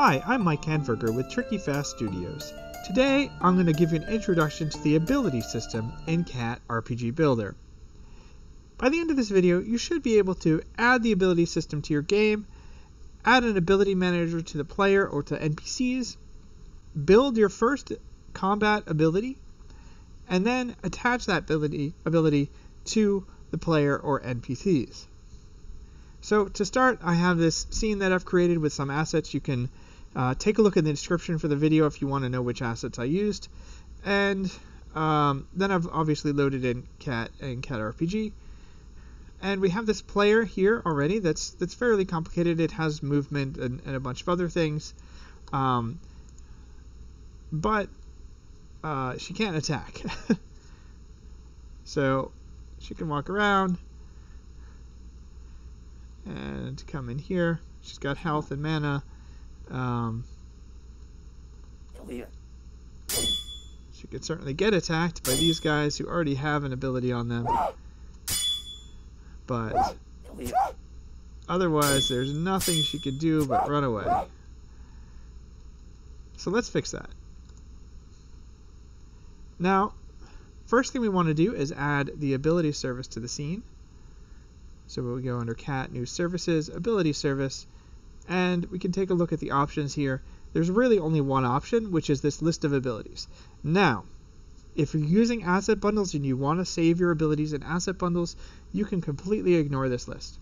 Hi, I'm Mike Hanberger with Tricky Fast Studios. Today, I'm going to give you an introduction to the ability system in Cat RPG Builder. By the end of this video, you should be able to add the ability system to your game, add an ability manager to the player or to NPCs, build your first combat ability, and then attach that ability to the player or NPCs. So to start, I have this scene that I've created with some assets. You can take a look in the description for the video if you want to know which assets I used. And then I've obviously loaded in Cat and Cat RPG. And we have this player here already that's fairly complicated. It has movement and a bunch of other things. But she can't attack. So she can walk around and come in here. She's got health and mana. She could certainly get attacked by these guys who already have an ability on them. But otherwise, there's nothing she could do but run away. So let's fix that. Now, first thing we want to do is add the ability service to the scene. So we go under Cat, New Services, Ability Service, and we can take a look at the options here. There's really only one option, which is this list of abilities. Now, if you're using asset bundles and you want to save your abilities in asset bundles, you can completely ignore this list.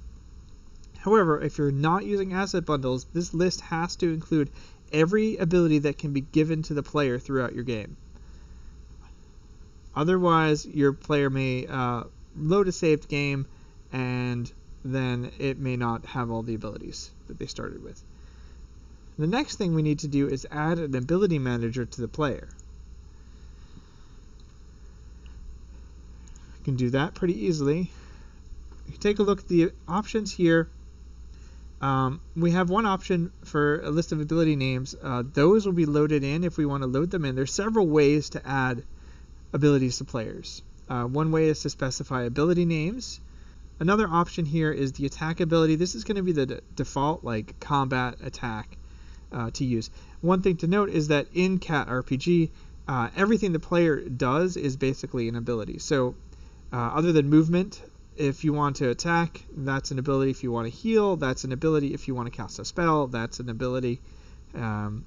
However, if you're not using asset bundles, this list has to include every ability that can be given to the player throughout your game. Otherwise, your player may load a saved game and then it may not have all the abilities that they started with. The next thing we need to do is add an ability manager to the player. You can do that pretty easily. If you take a look at the options here, we have one option for a list of ability names. Those will be loaded in if we want to load them in. There's several ways to add abilities to players. One way is to specify ability names. Another option here is the attack ability. This is going to be the default like combat attack to use. One thing to note is that in Cat RPG, everything the player does is basically an ability. So other than movement, if you want to attack, that's an ability. If you want to heal, that's an ability. If you want to cast a spell, that's an ability. The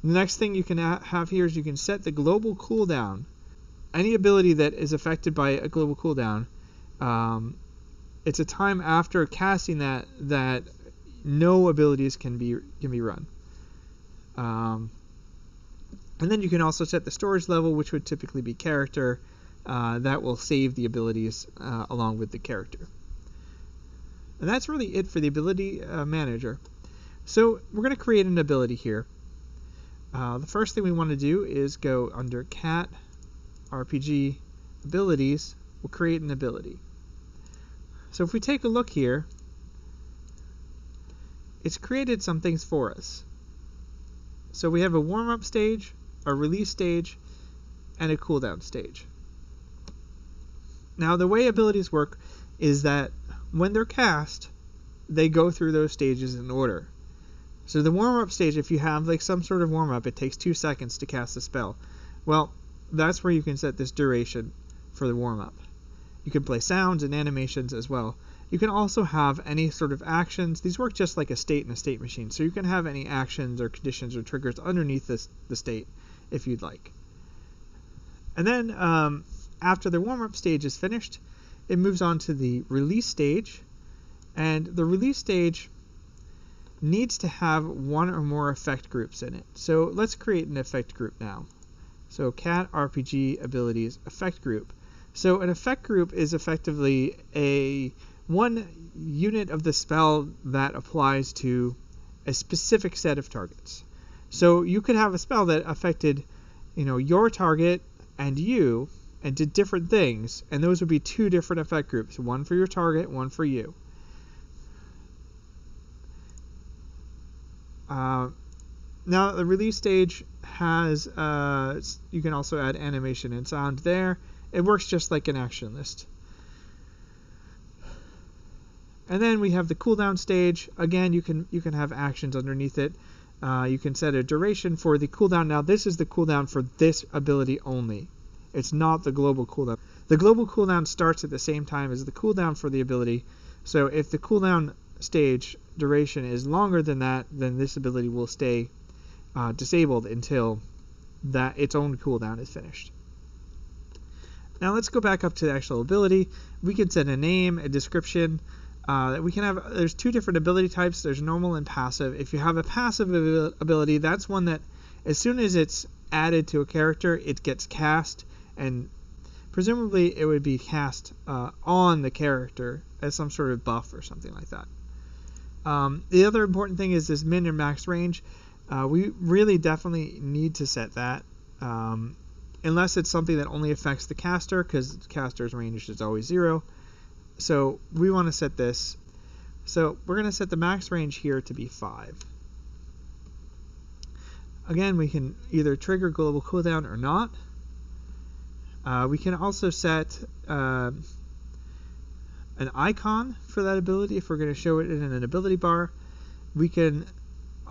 next thing you can have here is you can set the global cooldown. Any ability that is affected by a global cooldown, it's a time after casting that no abilities can be run. And then you can also set the storage level, which would typically be character. That will save the abilities along with the character. And that's really it for the ability manager. So we're going to create an ability here. The first thing we want to do is go under Cat RPG Abilities. We'll create an ability. So if we take a look here, it's created some things for us. So we have a warm-up stage, a release stage, and a cooldown stage. Now the way abilities work is that when they're cast, they go through those stages in order. So the warm-up stage, if you have like some sort of warm-up, it takes 2 seconds to cast a spell. Well, that's where you can set this duration for the warm-up. You can play sounds and animations as well. You can also have any sort of actions. These work just like a state in a state machine. So you can have any actions or conditions or triggers underneath the state if you'd like. And then after the warm-up stage is finished, it moves on to the release stage. And the release stage needs to have one or more effect groups in it. So let's create an effect group now. So Cat RPG Abilities Effect Group. So an effect group is effectively one unit of the spell that applies to a specific set of targets. So you could have a spell that affected, your target and you, and did different things, and those would be 2 different effect groups, one for your target, one for you. Now the release stage has, you can also add animation and sound there. It works just like an action list. And then we have the cooldown stage. Again, you can have actions underneath it. You can set a duration for the cooldown. Now this is the cooldown for this ability only. It's not the global cooldown. The global cooldown starts at the same time as the cooldown for the ability. So if the cooldown stage duration is longer than that, then this ability will stay disabled until that its own cooldown is finished. Now let's go back up to the actual ability. We can set a name, a description. We can have, there's two different ability types. There's normal and passive. If you have a passive ability, that's one that as soon as it's added to a character, it gets cast, and presumably it would be cast on the character as some sort of buff or something like that. The other important thing is this min and max range. We really definitely need to set that. Unless it's something that only affects the caster, because the caster's range is always 0. So we want to set this. So we're going to set the max range here to be 5. Again, we can either trigger global cooldown or not. We can also set an icon for that ability if we're going to show it in an ability bar. We can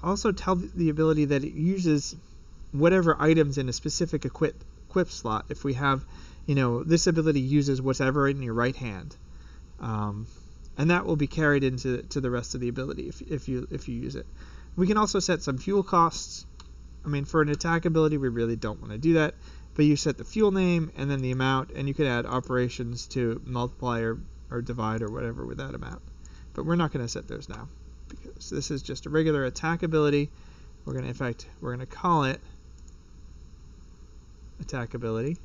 also tell the ability that it uses whatever items in a specific equip slot. If we have, this ability uses whatever in your right hand, and that will be carried into the rest of the ability if you use it. We can also set some fuel costs. I mean, for an attack ability, we really don't want to do that, but you set the fuel name and then the amount, and you could add operations to multiply or divide or whatever with that amount. But we're not going to set those now because this is just a regular attack ability. We're going to call it attack ability.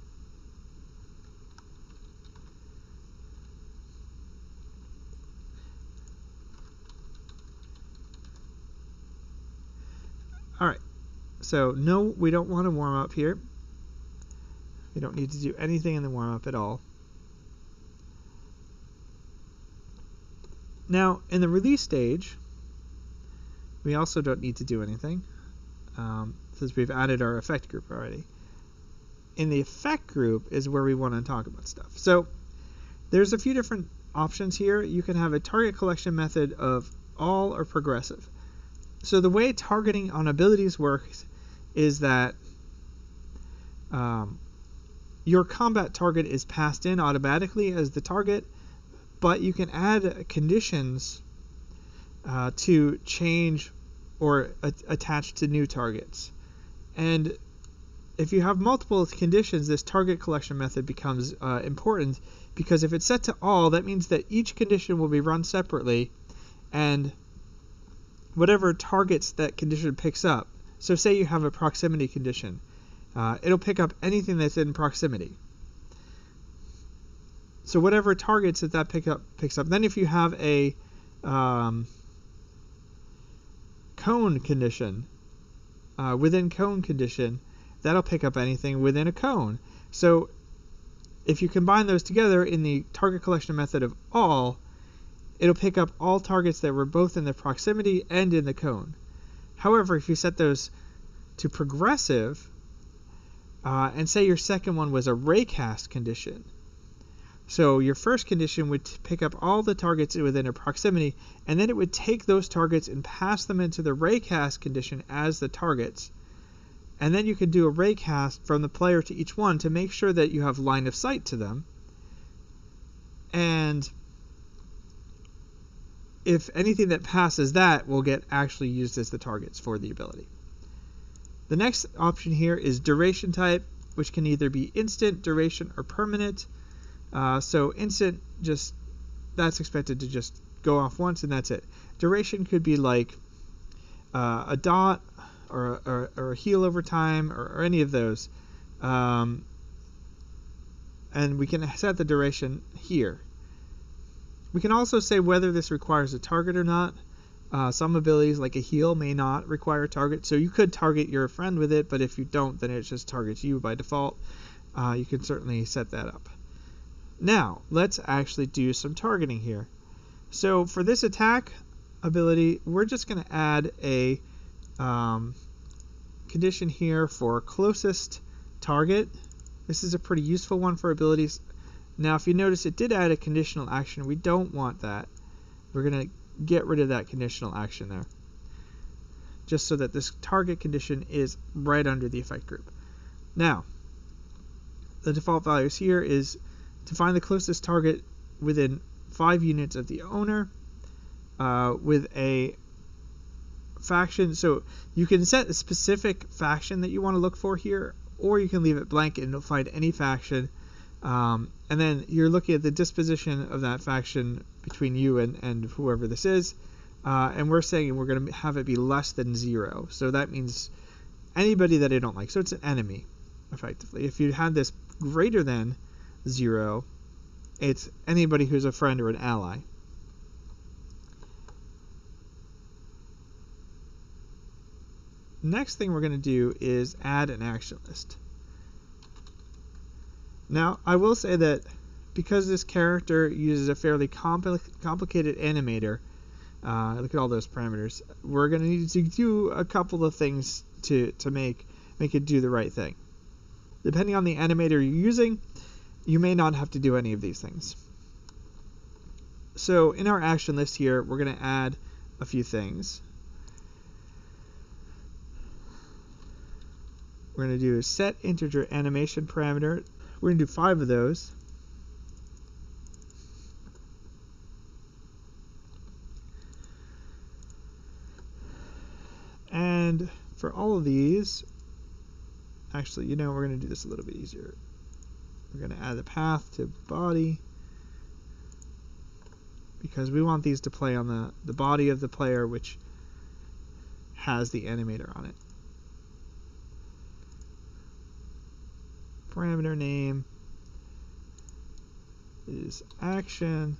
Alright, so no, we don't want to warm up here. We don't need to do anything in the warm up at all. Now, in the release stage, we also don't need to do anything since we've added our effect group already. In the effect group is where we want to talk about stuff. So there's a few different options here. You can have a target collection method of all or progressive. So the way targeting on abilities works is that your combat target is passed in automatically as the target, but you can add conditions to change or attach to new targets. And if you have multiple conditions, this target collection method becomes important, because if it's set to all, that means that each condition will be run separately, and whatever targets that condition picks up. So say you have a proximity condition. It'll pick up anything that's in proximity. So whatever targets that picks up. Then if you have a cone condition, within cone condition, that'll pick up anything within a cone. So if you combine those together in the target collection method of all, it'll pick up all targets that were both in the proximity and in the cone. However, if you set those to progressive, and say your second one was a raycast condition, so your first condition would pick up all the targets within a proximity, and then it would take those targets and pass them into the raycast condition as the targets. And then you could do a raycast from the player to each one to make sure that you have line of sight to them. And if anything that passes that will get actually used as the targets for the ability. The next option here is duration type, which can either be instant, duration, or permanent. So instant, that's expected to just go off once and that's it. Duration could be like a dot or a heal over time or any of those. And we can set the duration here. We can also say whether this requires a target or not. Some abilities, like a heal, may not require a target, so you could target your friend with it, but if you don't, then it just targets you by default. You can certainly set that up. Now, let's actually do some targeting here. So for this attack ability, we're just going to add a condition here for closest target. This is a pretty useful one for abilities. Now, if you notice, it did add a conditional action. We don't want that. We're going to get rid of that conditional action there. just so that this target condition is right under the effect group. Now, the default values here is to find the closest target within 5 units of the owner with a faction. So you can set a specific faction that you want to look for here, or you can leave it blank and it'll find any faction. And then you're looking at the disposition of that faction between you and whoever this is. And we're saying we're going to have it be less than 0. So that means anybody that I don't like. So it's an enemy, effectively. If you had this greater than 0, it's anybody who's a friend or an ally. Next thing we're going to do is add an action list. Now, I will say that because this character uses a fairly complicated animator, look at all those parameters, we're going to need to do a couple of things to make it do the right thing. Depending on the animator you're using, you may not have to do any of these things. So in our action list here, we're going to add a few things. We're going to do a set integer animation parameter. We're going to do 5 of those. And for all of these, actually, we're going to do this a little bit easier. We're going to add the path to body, because we want these to play on the body of the player, which has the animator on it. Parameter name is action.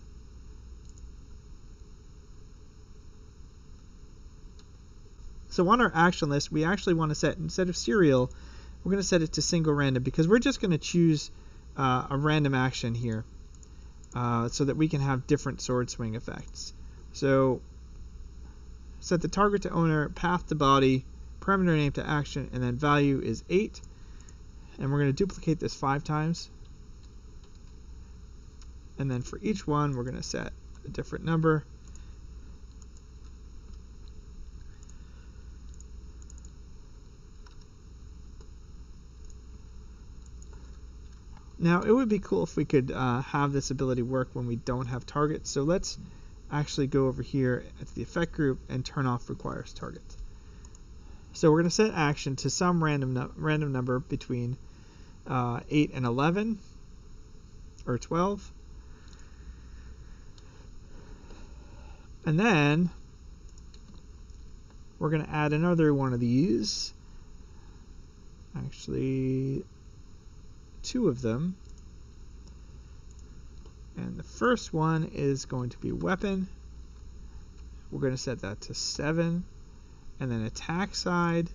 So on our action list, we actually want to set, instead of serial, we're going to set it to single random, because we're just going to choose a random action here so that we can have different sword swing effects. So set the target to owner, path to body, parameter name to action, and then value is 8. And we're going to duplicate this 5 times. And then for each one, we're going to set a different number. Now, it would be cool if we could have this ability work when we don't have targets. So let's actually go over here at the effect group and turn off requires target. So we're going to set action to some random number between 8 and 11 or 12. And then we're going to add another one of these. Actually, 2 of them. And the first one is going to be weapon. We're going to set that to 7. And then attack side,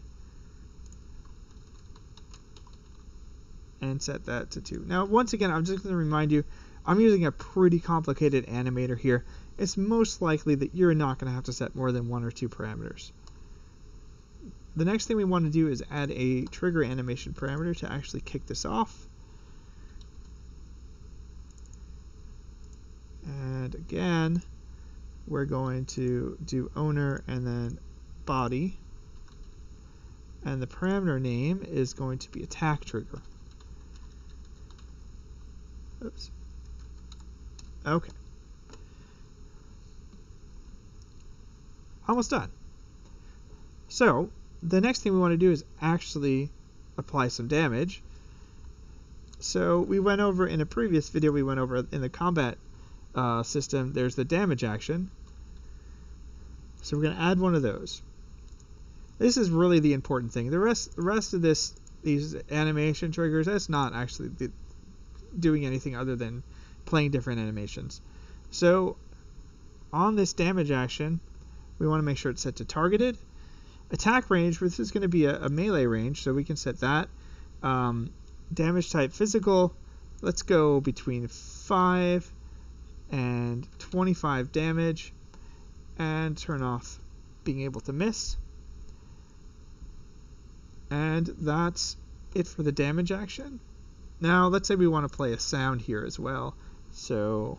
and set that to 2. Now, once again, I'm just going to remind you, I'm using a pretty complicated animator here. It's most likely that you're not going to have to set more than 1 or 2 parameters. The next thing we want to do is add a trigger animation parameter to actually kick this off. And again, we're going to do owner and then body, and the parameter name is going to be attack trigger. Oops. Okay. Almost done. So the next thing we want to do is actually apply some damage. So we went over in a previous video, we went over in the combat system, there's the damage action. So we're going to add one of those. This is really the important thing. The rest of these animation triggers, that's not actually doing anything other than playing different animations. So on this damage action, we want to make sure it's set to targeted. Attack range, this is going to be a melee range, so we can set that. Damage type physical, let's go between 5 and 25 damage, and turn off being able to miss. And that's it for the damage action. Now let's say we want to play a sound here as well. So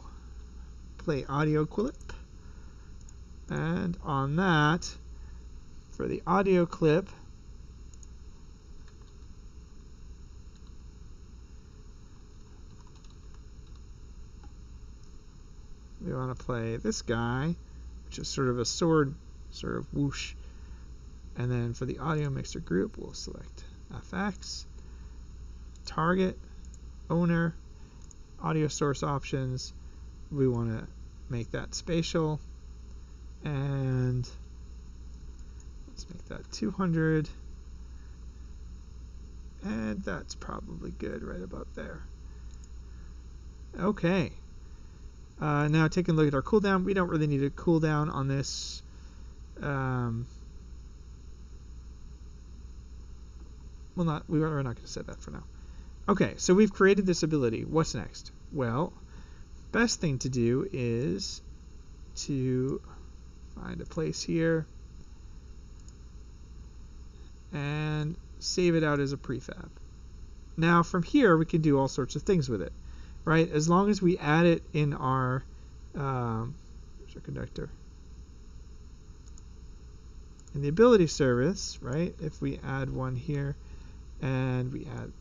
play audio clip, and on that, For the audio clip, we want to play this guy, which is sort of a sword, sort of whoosh. And then for the audio mixer group, we'll select FX, target, owner, audio source options. We want to make that spatial, and let's make that 200, and that's probably good right about there. Okay. Now taking a look at our cooldown, we don't really need a cooldown on this. We're not going to set that for now. Okay, so we've created this ability. What's next? Well, best thing to do is to find a place here and save it out as a prefab. Now from here we can do all sorts of things with it, right? As long as we add it in our here's our conductor. In the ability service, right? If we add one here and we add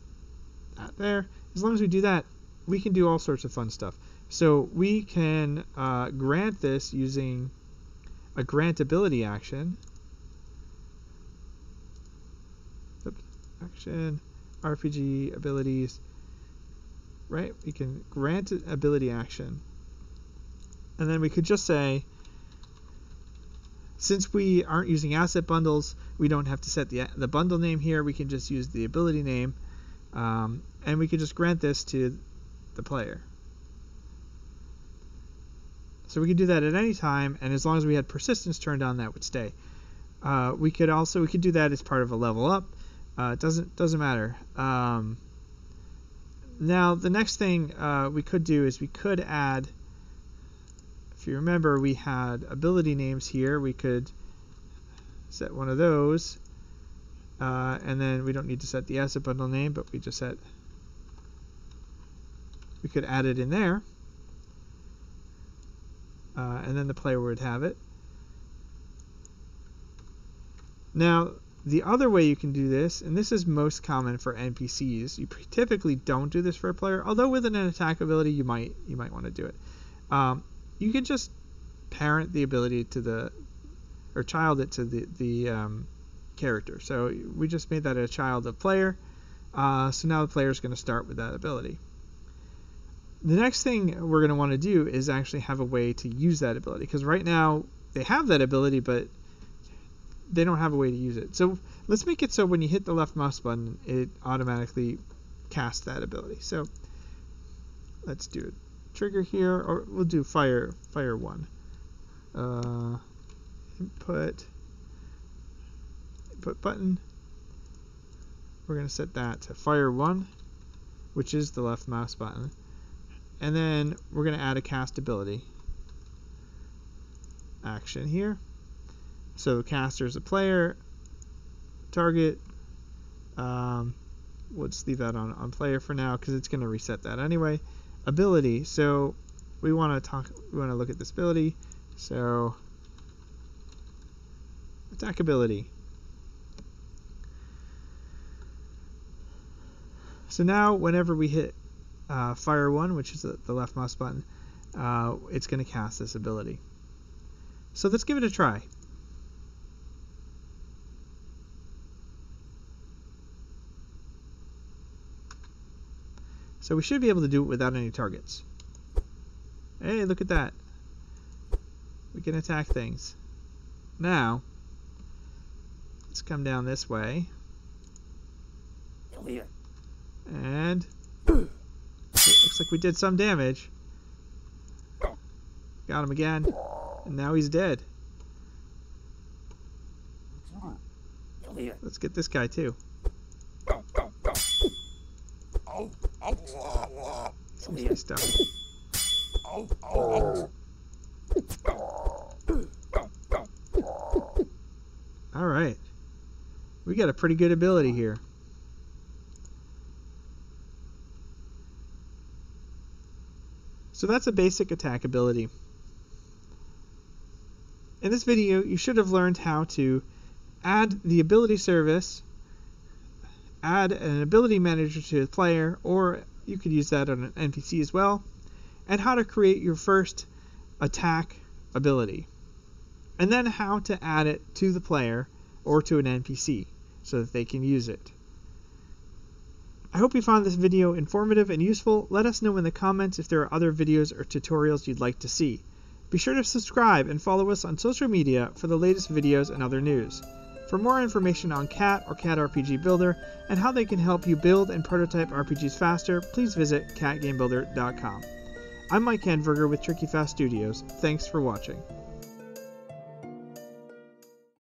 that there, as long as we do that, we can do all sorts of fun stuff. So we can grant this using a grant ability action. Oops. Action, RPG abilities, right? We can grant an ability action. And then we could just say, since we aren't using asset bundles, we don't have to set the bundle name here. We can just use the ability name. And we could just grant this to the player. So we could do that at any time, and as long as we had persistence turned on, that would stay. We could do that as part of a level up. It doesn't matter. Now the next thing we could do is we could add, if you remember, we had ability names here. We could set one of those, and then we don't need to set the asset bundle name, but we could add it in there, and then the player would have it. Now the other way you can do this, and this is most common for NPCs, you typically don't do this for a player, although with an attack ability you might want to do it. You could just parent the ability to or child it to the character. So we just made that a child of player. So now the player is going to start with that ability. The next thing we're going to want to do is actually have a way to use that ability, because right now they have that ability, but they don't have a way to use it. So let's make it so when you hit the left mouse button, it automatically casts that ability. So let's do a trigger here, or we'll do fire 1. Input button. We're going to set that to fire 1, which is the left mouse button. And then we're going to add a cast ability action here. So the caster is a player, target. Let's leave that on player for now because it's going to reset that anyway. Ability. So we want to look at this ability. So attack ability. So now whenever we hit fire 1, which is the left mouse button, it's going to cast this ability. So let's give it a try. So we should be able to do it without any targets. Hey, look at that. We can attack things. Now, let's come down this way. And it looks like we did some damage. Got him again. And now he's dead. Let's get this guy too. Seems to be stuck. Alright. We got a pretty good ability here. So that's a basic attack ability. In this video, you should have learned how to add the ability service, add an ability manager to the player, or you could use that on an NPC as well, and how to create your first attack ability, and then how to add it to the player or to an NPC so that they can use it. I hope you found this video informative and useful. Let us know in the comments if there are other videos or tutorials you'd like to see. Be sure to subscribe and follow us on social media for the latest videos and other news. For more information on Cat or Cat RPG Builder and how they can help you build and prototype RPGs faster, please visit catgamebuilder.com. I'm Mike Handverger with Tricky Fast Studios. Thanks for watching.